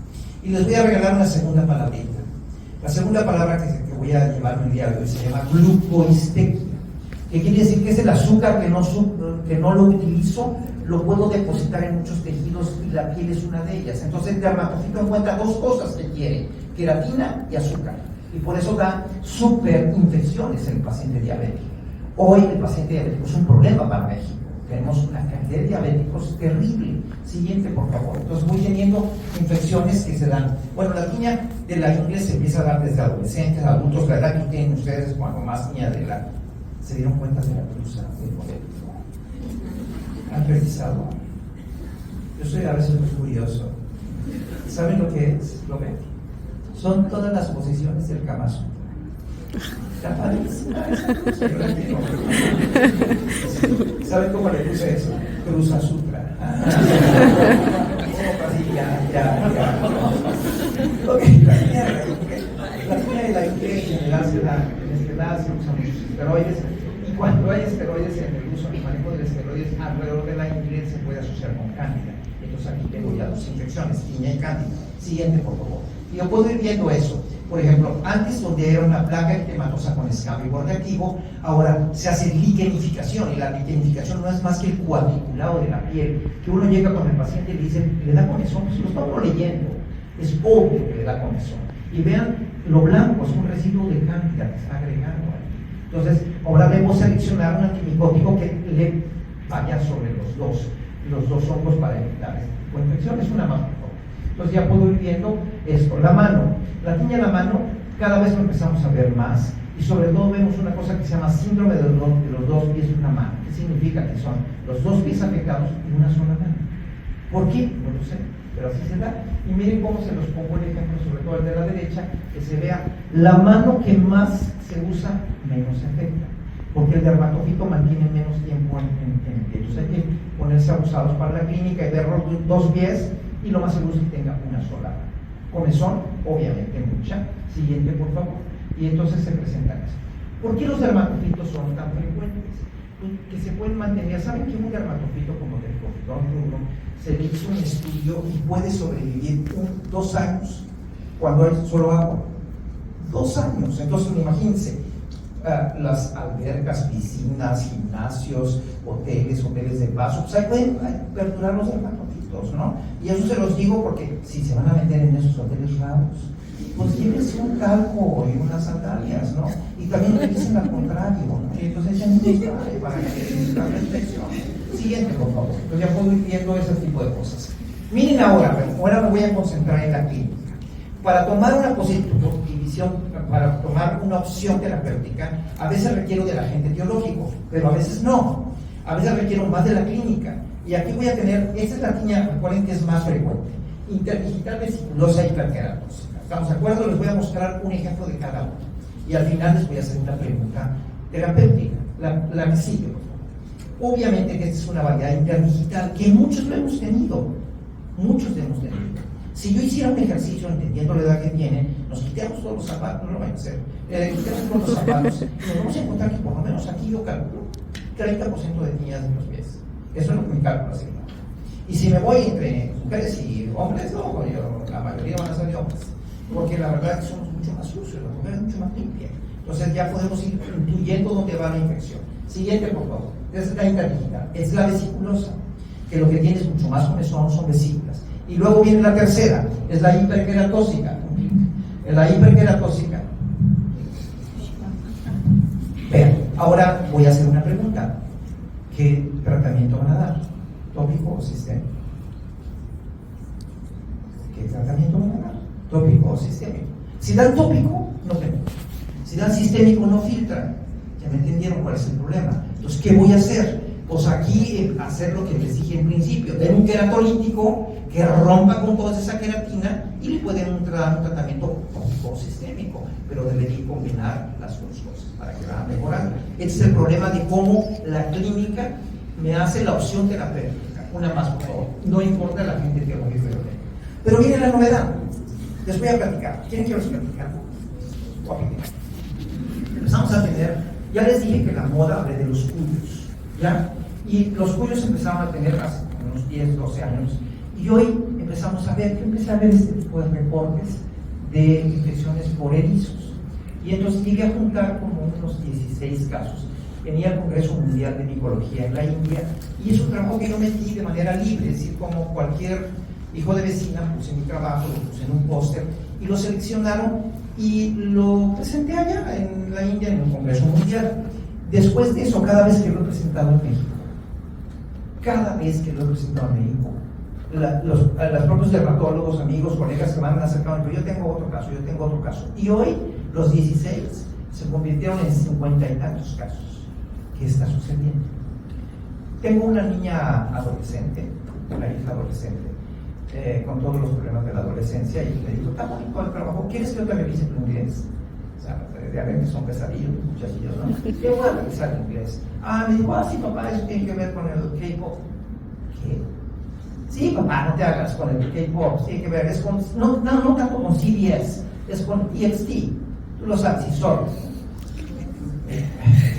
Speaker 2: Y les voy a regalar una segunda palabrita. La segunda palabra que voy a llevar el día de hoy se llama glucohistequia, que quiere decir que es el azúcar que no lo utilizo, lo puedo depositar en muchos tejidos y la piel es una de ellas. Entonces el dermatofito encuentra 2 cosas que quiere, queratina y azúcar. Y por eso da superinfecciones en el paciente diabético. Hoy el paciente diabético es un problema para México. Tenemos una cantidad de diabéticos terrible. Siguiente, por favor. Entonces voy teniendo infecciones que se dan. Bueno, la tiña de la ingle se empieza a dar desde adolescentes, adultos. La edad que tienen ustedes cuando más tiña de la... ¿Se dieron cuenta de la blusa del modelo? han revisado. Yo soy a veces muy curioso. ¿Saben lo que es? ¿Lo ven? Son todas las posiciones del Kama Sutra. Está padrísima esa cosa, yo la quiero. ¿Saben cómo le puse eso? Cruza Sutra. Ya. Ok, la piña de la India en general se da, en general se usan muchos esteroides, y cuando hay esteroides en el uso, el manejo de esteroides alrededor de la India se puede asociar con cándida. Entonces aquí tengo ya dos infecciones, piña y cándida. Siguiente, por favor. Y yo puedo ir viendo eso. Por ejemplo, antes donde era una placa eritematosa con escabio y borde activo, ahora se hace liquenificación, y la liquenificación no es más que el cuadriculado de la piel, que uno llega con el paciente y le dice, le da comezón, pues lo estamos leyendo, es obvio que le da comezón. Y vean, lo blanco es un residuo de cándida que está agregado ahí. Entonces, ahora debo seleccionar un antimicótico que le vaya sobre los dos hongos para evitar este tipo de infección, es una más mejor. Entonces ya puedo ir viendo esto. La mano, la tiña de la mano, cada vez lo empezamos a ver más, y sobre todo vemos una cosa que se llama síndrome de los dos pies de una mano. ¿Qué significa? Que son los dos pies afectados y una sola mano. ¿Por qué? No lo sé, pero así se da. Y miren cómo se los pongo el ejemplo, sobre todo el de la derecha, que se vea la mano que más se usa, menos se afecta, porque el dermatofito mantiene menos tiempo en pie. Entonces hay que ponerse abusados para la clínica y ver los dos pies, y lo más seguro es que tenga una sola. Comezón, obviamente mucha. Siguiente, por favor. Y entonces se presentan eso. ¿Por qué los dermatofitos son tan frecuentes? Que se pueden mantener. ¿Saben que un dermatofito como el Copridón rubrum se le hizo un estudio y puede sobrevivir 2 años cuando hay solo agua? 2 años. Entonces, imagínense, las albercas, piscinas, gimnasios, hoteles de paso, pues ahí pueden perdurar los dermatofitos, ¿no? Y eso se los digo porque si se van a meter en esos hoteles raros, pues llévense un talco y unas sandalias, ¿no? Y también utilicen al contrario, ¿no? Y entonces ya no dispare para que la infección. Siguiente, por favor. Entonces ya puedo ir viendo ese tipo de cosas. Miren ahora me voy a concentrar en la clínica. Para tomar una posición, para tomar una opción terapéutica, a veces requiero del agente etiológico, pero a veces no. A veces requiero más de la clínica. Y aquí voy a tener, esta es la tiña, recuerden que es más frecuente, interdigital vesiculosa hiperkeratosis. ¿Estamos de acuerdo? Les voy a mostrar un ejemplo de cada uno. Y al final les voy a hacer una pregunta terapéutica, la que sigue, por favor. Obviamente que esta es una variedad interdigital, que muchos lo hemos tenido. Muchos lo hemos tenido. Si yo hiciera un ejercicio entendiendo la edad que tiene, nos quitamos todos los zapatos, no lo vayan a hacer, quitamos todos los zapatos, y nos vamos a encontrar que por lo menos aquí yo calculo 30% de tiñas en los pies. Eso es lo que me calcula así. Y si me voy entre mujeres y hombres, no, la mayoría van a ser de hombres, porque la verdad es que somos mucho más sucios, la mujer es mucho más limpia. Entonces ya podemos ir intuyendo dónde va la infección. Siguiente, por favor. Es la interdigital, es la vesiculosa, que lo que tiene es mucho más comezón, son vesículas. Y luego viene la tercera, es la hiperkeratósica. La hiperkeratósica. Vean, ahora voy a hacer una pregunta. ¿Qué tratamiento van a dar? ¿Tópico o sistémico? ¿Qué tratamiento van a dar? ¿Tópico o sistémico? Si dan tópico, no tengo. Si dan sistémico, no filtran. Ya me entendieron cuál es el problema. Entonces, ¿qué voy a hacer? Pues aquí hacer lo que les dije en principio, den un queratolítico que rompa con toda esa queratina y le pueden dar un tratamiento tópico sistémico, pero debería combinar las dos cosas para que vaya mejorando. Este es el problema de cómo la clínica me hace la opción terapéutica. Una más, por favor. No importa la gente que lo vive. Pero viene la novedad. Les voy a platicar. ¿Quieren que los platicar? Empezamos a tener, ya les dije que la moda hablé de los cuyos, ¿ya? Y los cuyos empezaron a tener hace unos 10, 12 años. Y hoy empezamos a ver, yo empecé a ver este tipo de reportes de infecciones por erizos. Y entonces llegué a juntar como unos 16 casos. Venía al Congreso Mundial de Micología en la India, y es un trabajo que yo metí de manera libre, es decir, como cualquier hijo de vecina, puse mi trabajo, lo puse en un póster, y lo seleccionaron y lo presenté allá en la India, en un Congreso Mundial. Después de eso, cada vez que lo he presentado en México, los propios dermatólogos, amigos, colegas que me han acercado, pero yo tengo otro caso. Y hoy, los 16 se convirtieron en 50 y tantos casos. ¿Qué está sucediendo? Tengo una niña adolescente, una hija adolescente, con todos los problemas de la adolescencia, y le digo, está bonito el trabajo, ¿quieres que yo te revise tu inglés? O sea, realmente son pesadillos, muchachillos, ¿no? Yo voy a revisar el inglés. Me dijo, sí, papá, eso tiene que ver con el K-pop. ¿Qué? Sí, papá, no te hagas con el K-pop, tiene que ver, es con, no tanto con CBS, es con EXT. Tú lo sabes, y solo.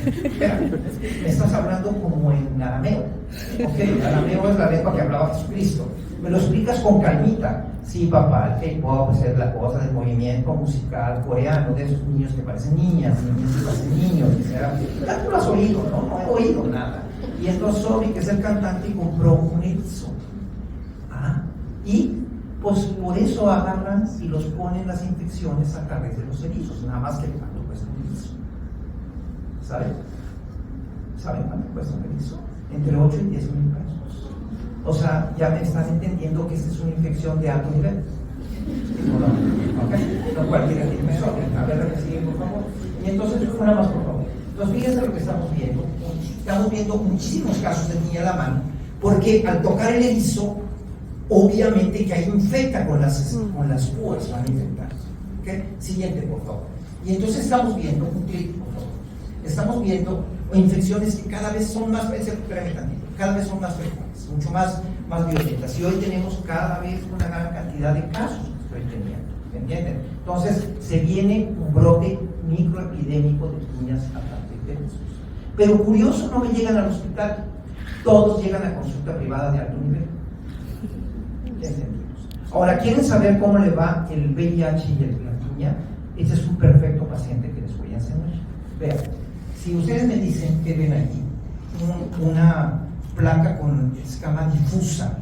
Speaker 2: Espera, me estás hablando como en arameo. Ok, arameo es la lengua que hablaba Jesucristo. Me lo explicas con calmita. Sí, papá, el K-pop es la cosa del movimiento musical coreano, de esos niños que parecen niñas, niños que parecen niños, ya tú lo has oído, ¿no? No he oído nada. Y entonces Sobi, que es el cantante, compró un erizo. Y pues por eso agarran y los ponen las infecciones a través de los erizos, nada más que cuánto cuesta un erizo. ¿Saben cuánto cuesta un erizo? Entre 8 y 10 mil pesos. O sea, ya me están entendiendo que esta es una infección de alto nivel. No cualquiera tiene eso. A ver, la que sigue, por favor. Y entonces, una más, por favor. Entonces, fíjense lo que estamos viendo. Estamos viendo muchísimos casos de niña a la mano, porque al tocar el erizo, obviamente que ahí infecta con las púas, van a infectar. ¿Okay? Siguiente, por favor. Y entonces estamos viendo, un clic, por favor. Estamos viendo infecciones que cada vez son más, cada vez son más frecuentes, mucho más violentas. Y hoy tenemos cada vez una gran cantidad de casos que estoy teniendo. ¿Me entienden? Entonces, se viene un brote microepidémico de niñas ataques de erizos. Pero curioso, no me llegan al hospital. Todos llegan a consulta privada de alto nivel. Ahora, ¿quieren saber cómo le va el VIH y la niña? Ese es un perfecto paciente que les voy a enseñar. Vean, si ustedes me dicen que ven aquí una placa con escama difusa,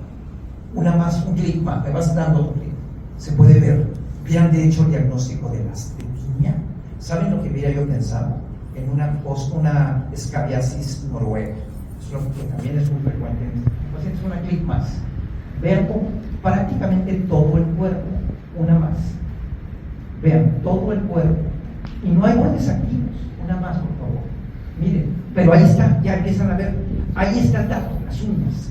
Speaker 2: una más, un clic más, me vas dando un clic, se puede ver. Vean de hecho el diagnóstico de la astenia. ¿Saben lo que hubiera yo pensado? En una escabiasis noruega. Es lo que también es muy frecuente en pacientes. Una clic más. Vean cómo prácticamente todo el cuerpo, una más. Vean, todo el cuerpo. Y no hay bordes activos. Una más, por favor. Miren, pero ahí está, ya empiezan a ver. Ahí está el dato, las uñas.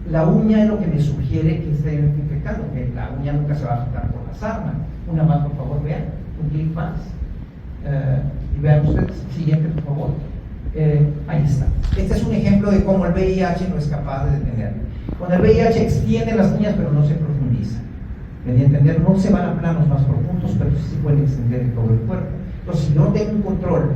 Speaker 2: La uña es lo que me sugiere que esté infectado, que la uña nunca se va a afectar por la sarna. Una más, por favor, vean. Un clic más. Y vean ustedes, siguiente, por favor. Ahí está. Este es un ejemplo de cómo el VIH no es capaz de detenerlo. Cuando el VIH extiende las uñas, pero no se profundiza. ¿Me voy a entender? No se van a planos más profundos, pero sí se puede extender en todo el cuerpo. Entonces, si yo no tengo un control,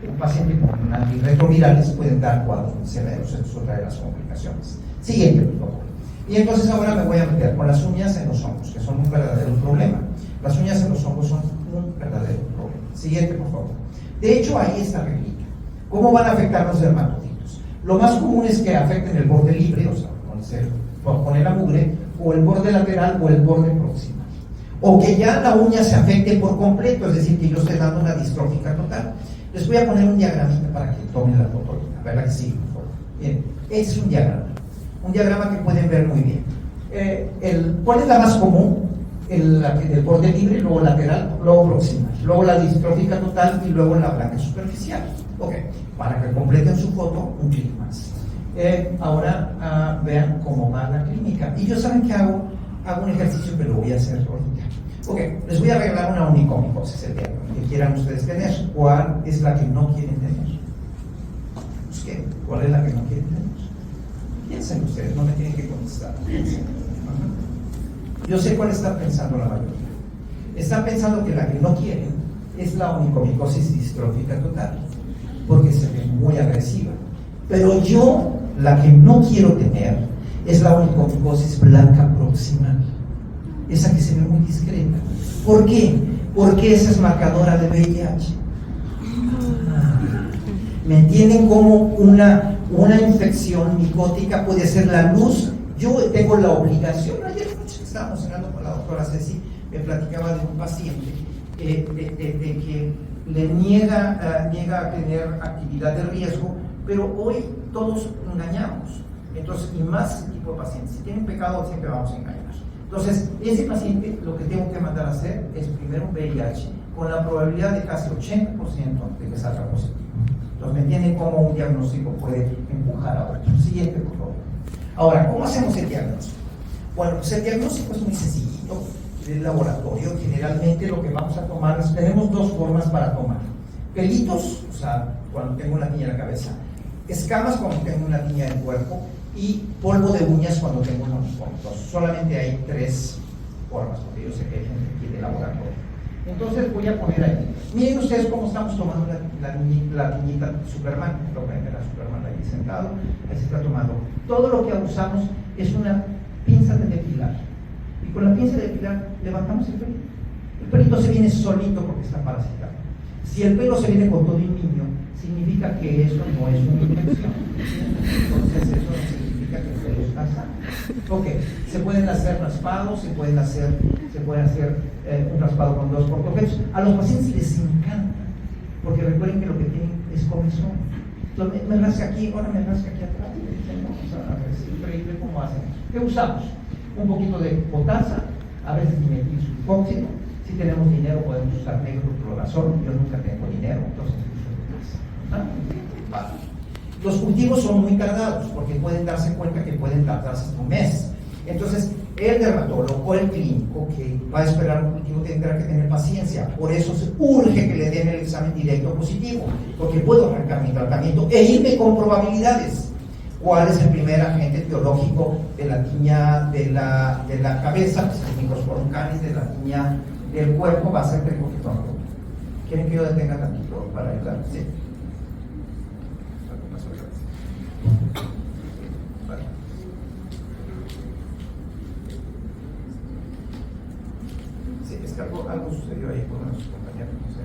Speaker 2: un paciente con antirretrovirales pueden dar cuadros severos. Eso es otra de las complicaciones. Siguiente, por favor. Y entonces ahora me voy a meter con las uñas en los hongos, que son un verdadero problema. Las uñas en los hongos son un verdadero problema. Siguiente, por favor. De hecho, ahí está reglita. ¿Cómo van a afectar los dermatocitos? Lo más común es que afecten el borde libre, o sea, poner la mugre, o el borde lateral o el borde proximal. O que ya la uña se afecte por completo, es decir, que yo esté dando una distrófica total. Les voy a poner un diagramita para que tomen la foto. ¿Verdad que sí? Por favor. Bien, este es un diagrama que pueden ver muy bien. ¿Cuál es la más común? El borde libre, luego lateral, luego proximal, luego la distrófica total y luego la blanca superficial. Ok, para que completen su foto, un clic más. Ahora vean cómo va la clínica. Y yo, ¿saben qué hago? Hago un ejercicio que lo voy a hacer ahorita. Ok, les voy a regalar una onicomicosis que quieran ustedes tener. ¿Cuál es la que no quieren tener? Pues, ¿qué? ¿Cuál es la que no quieren tener? Piensen ustedes, no me tienen que contestar. Piensen. Yo sé cuál está pensando la mayoría. Están pensando que la que no quieren es la onicomicosis distrófica total, porque se ve muy agresiva. Pero yo, la que no quiero tener es la onicomicosis blanca proximal, esa que se ve muy discreta. ¿Por qué? Porque esa es marcadora de VIH. ¿Me entienden cómo una infección micótica puede ser la luz? Yo tengo la obligación, ayer estábamos hablando con la doctora Ceci, me platicaba de un paciente de que le niega a tener actividad de riesgo, pero hoy todos engañamos. Entonces, y más ese tipo de pacientes, si tienen pecado siempre vamos a engañar. Entonces, ese paciente lo que tengo que mandar a hacer es primero un VIH con la probabilidad de casi 80% de que salga positivo. Entonces, ¿me entienden cómo un diagnóstico puede empujar a otro? Siguiente, por favor. Ahora, ¿cómo hacemos el diagnóstico? Bueno, pues el diagnóstico es muy sencillito. Del laboratorio, generalmente lo que vamos a tomar es, tenemos dos formas para tomar. Pelitos, o sea, cuando tengo una tiña en la cabeza, escamas cuando tengo una tiña en el cuerpo, y polvo de uñas cuando tengo unos vómitos. Solamente hay tres formas, porque yo sé que hay gente aquí de laboratorio. Entonces voy a poner ahí. Miren ustedes cómo estamos tomando la tiñita Superman. Lo ven a Superman ahí sentado, ahí se está tomando. Todo lo que usamos es una pinza de depilar. Y con la pinza de depilar levantamos el pelito. El pelito se viene solito porque está parasitado. Si el pelo se viene con todo un niño, significa que eso no es una infección. Entonces eso no significa que el pelo está sano. Ok, se pueden hacer raspados, se puede hacer un raspado con 2 cortopelos. A los pacientes les encanta, porque recuerden que lo que tienen es comezón. Entonces me rasca aquí, ahora me rasca aquí atrás y le dicen, vamos a ver, es increíble cómo hacen. ¿Qué usamos? Un poquito de potasa, a veces dimetilsulfóxido. Si tenemos dinero podemos usar negroclorazol. Yo nunca tengo dinero, entonces uso potasa. Vale. Los cultivos son muy cargados porque pueden darse cuenta que pueden tardarse hasta un mes. Entonces, el dermatólogo o el clínico que va a esperar un cultivo tendrá que tener paciencia. Por eso se urge que le den el examen directo positivo, porque puedo arrancar mi tratamiento e irme con probabilidades. ¿Cuál es el primer agente etiológico de la tiña de la cabeza? Pues el Microsporum canis. De la tiña del cuerpo va a ser tricofitón. ¿Quieren que yo detenga tantito para ayudar? Sí. Vale. Sí, es que algo sucedió ahí con nuestros compañeros. No sé.